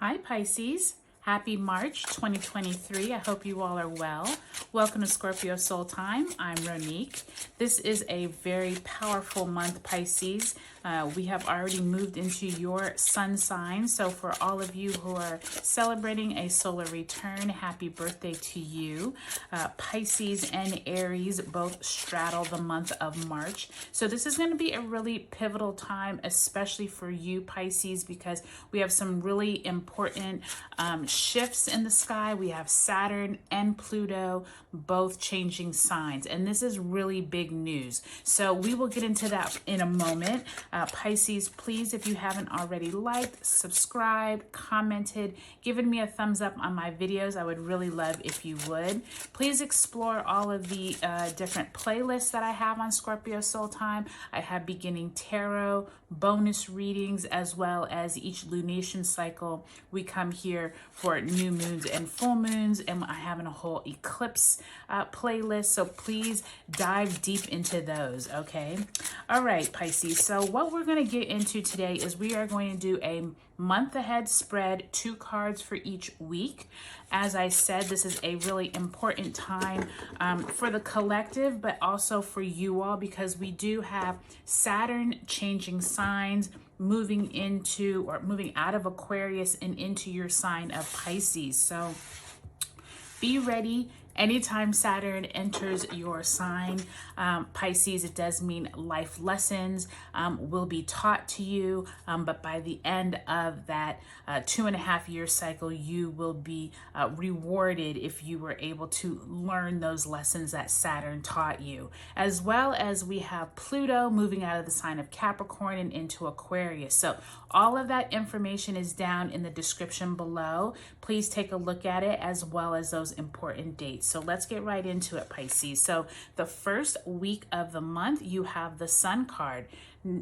Hi Pisces, happy March 2023. I hope you all are well. Welcome to Scorpio Soul Time. I'm Ronique. This is a very powerful month, Pisces. We have already moved into your sun sign. So for all of you who are celebrating a solar return, happy birthday to you. Pisces and Aries both straddle the month of March. So this is going to be a really pivotal time, especially for you, Pisces, because we have some really important shifts in the sky. We have Saturn and Pluto both changing signs, and this is really big news. So we will get into that in a moment. Pisces, please, if you haven't already liked, subscribed, commented, given me a thumbs up on my videos, I would really love if you would. Please explore all of the different playlists that I have on Scorpio Soul Time. I have beginning tarot, bonus readings, as well as each lunation cycle. We come here for new moons and full moons, and I have a whole eclipse playlist. So please dive deep into those, okay? All right, Pisces. So what we're going to get into today is we are going to do a month ahead spread, 2 cards for each week. As I said, this is a really important time for the collective, but also for you all, because we do have Saturn changing signs, moving into or moving out of Aquarius and into your sign of Pisces. So be ready. Anytime Saturn enters your sign, Pisces, it does mean life lessons will be taught to you. But by the end of that 2.5-year cycle, you will be rewarded if you were able to learn those lessons that Saturn taught you. As well as we have Pluto moving out of the sign of Capricorn and into Aquarius. So all of that information is down in the description below. Please take a look at it, as well as those important dates. So let's get right into it, Pisces. So the first week of the month, you have the Sun card.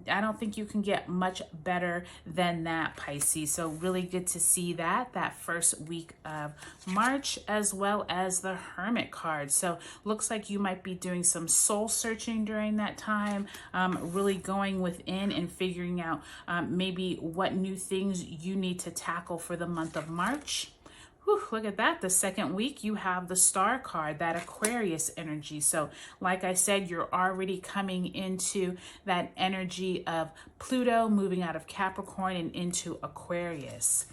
I don't think you can get much better than that, Pisces. So really good to see that first week of March, as well as the Hermit card. So looks like you might be doing some soul searching during that time, really going within and figuring out maybe what new things you need to tackle for the month of March. Whew, look at that. The second week, you have the Star card, that Aquarius energy. So like I said, you're already coming into that energy of Pluto moving out of Capricorn and into Aquarius.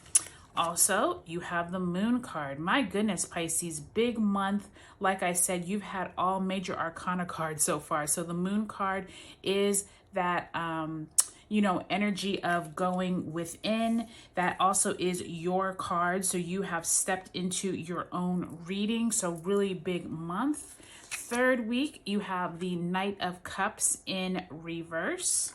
Also, you have the Moon card. My goodness, Pisces, big month. Like I said, you've had all major arcana cards so far. So the Moon card is that energy of going within. That also is your card. So you have stepped into your own reading. So really big month. Third week, you have the Knight of Cups in reverse,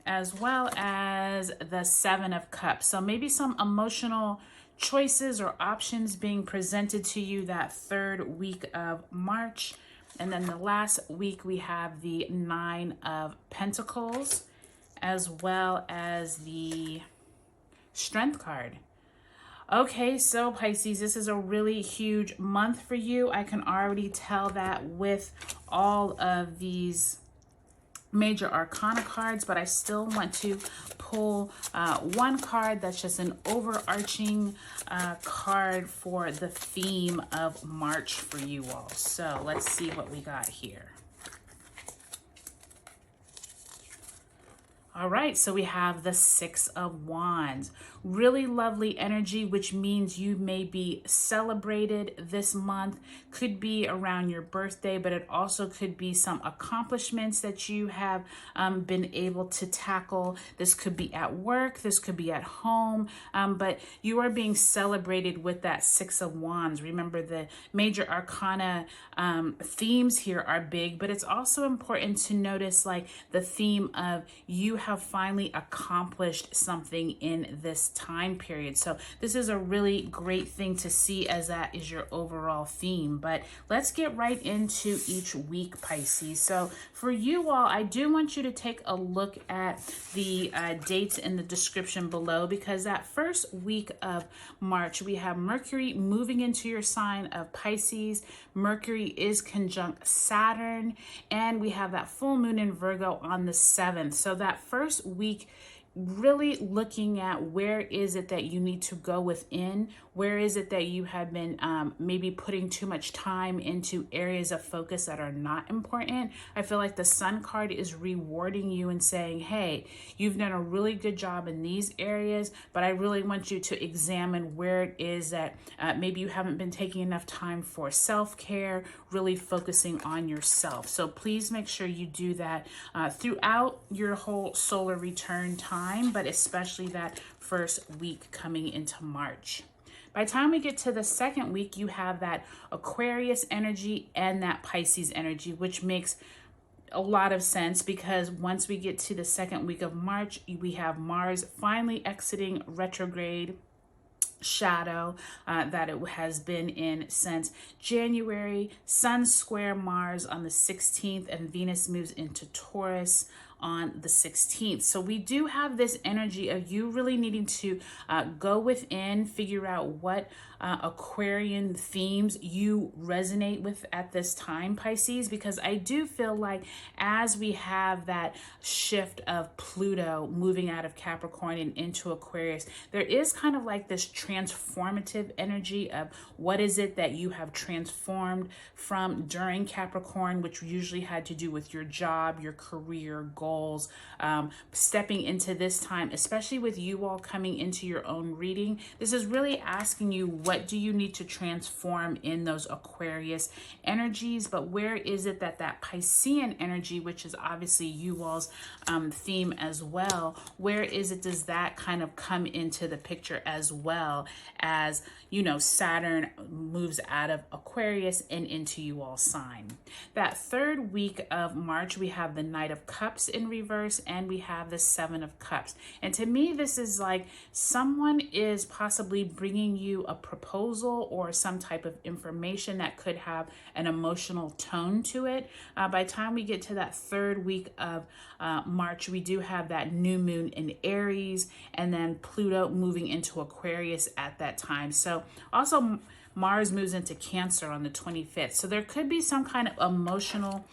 as well as the Seven of Cups. So maybe some emotional choices or options being presented to you that third week of March. And then the last week, we have the Nine of Pentacles, as well as the Strength card. Okay, so Pisces, this is a really huge month for you. I can already tell that with all of these major arcana cards, but I still want to pull one card that's just an overarching card for the theme of March for you all. So let's see what we got here. All right, so we have the Six of Wands. Really lovely energy, which means you may be celebrated this month. Could be around your birthday, but it also could be some accomplishments that you have been able to tackle. This could be at work, this could be at home, but you are being celebrated with that Six of Wands. Remember, the major arcana themes here are big, but it's also important to notice like the theme of you have finally accomplished something in this time period. So this is a really great thing to see, as that is your overall theme. But let's get right into each week, Pisces. So for you all, I do want you to take a look at the dates in the description below, because that first week of March, we have Mercury moving into your sign of Pisces. Mercury is conjunct Saturn, and we have that full moon in Virgo on the 7th. So that first week really looking at where is it that you need to go within, where is it that you have been maybe putting too much time into areas of focus that are not important. I feel like the Sun card is rewarding you and saying, hey, you've done a really good job in these areas, but I really want you to examine where it is that maybe you haven't been taking enough time for self-care, really focusing on yourself. So please make sure you do that throughout your whole solar return time, but especially that first week coming into March. By the time we get to the second week, you have that Aquarius energy and that Pisces energy, which makes a lot of sense because once we get to the second week of March, we have Mars finally exiting retrograde shadow that it has been in since January. Sun square Mars on the 16th and Venus moves into Taurus on the 16th. So we do have this energy of you really needing to go within, figure out what Aquarian themes you resonate with at this time, Pisces, because I do feel like as we have that shift of Pluto moving out of Capricorn and into Aquarius, there is kind of like this transformative energy of what is it that you have transformed from during Capricorn, which usually had to do with your job, your career, goals, stepping into this time, especially with you all coming into your own reading. This is really asking you, what do you need to transform in those Aquarius energies? But where is it that that Piscean energy, which is obviously you all's theme as well, where is it does that kind of come into the picture as well as, you know, Saturn moves out of Aquarius and into you all sign. That third week of March, we have the Knight of Cups in reverse and we have the Seven of Cups. And to me, this is like someone is possibly bringing you a proposal or some type of information that could have an emotional tone to it. By the time we get to that third week of March, we do have that new moon in Aries and then Pluto moving into Aquarius at that time. So also Mars moves into Cancer on the 25th. So there could be some kind of emotional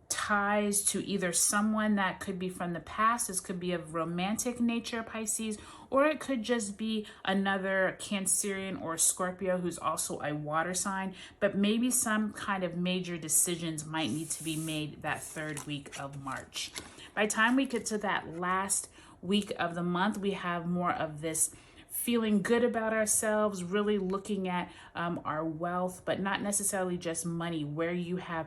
ties to either someone that could be from the past. This could be of romantic nature, Pisces, or it could just be another Cancerian or Scorpio who's also a water sign, but maybe some kind of major decisions might need to be made that third week of March. By the time we get to that last week of the month, we have more of this feeling good about ourselves, really looking at our wealth, but not necessarily just money, where you have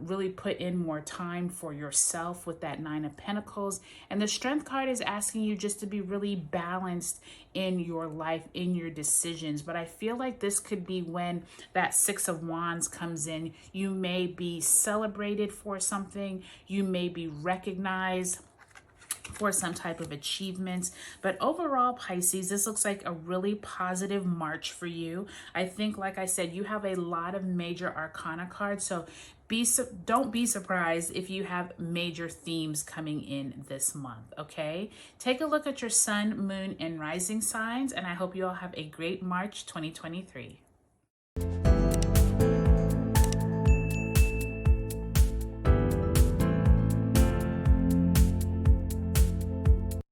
really put in more time for yourself with that Nine of Pentacles. And the Strength card is asking you just to be really balanced in your life, in your decisions. But I feel like this could be when that Six of Wands comes in. You may be celebrated for something, you may be recognized for some type of achievements. But overall, Pisces, this looks like a really positive March for you. I think, like I said, you have a lot of major arcana cards, so don't be surprised if you have major themes coming in this month, okay? Take a look at your sun, moon, and rising signs, and I hope you all have a great March 2023.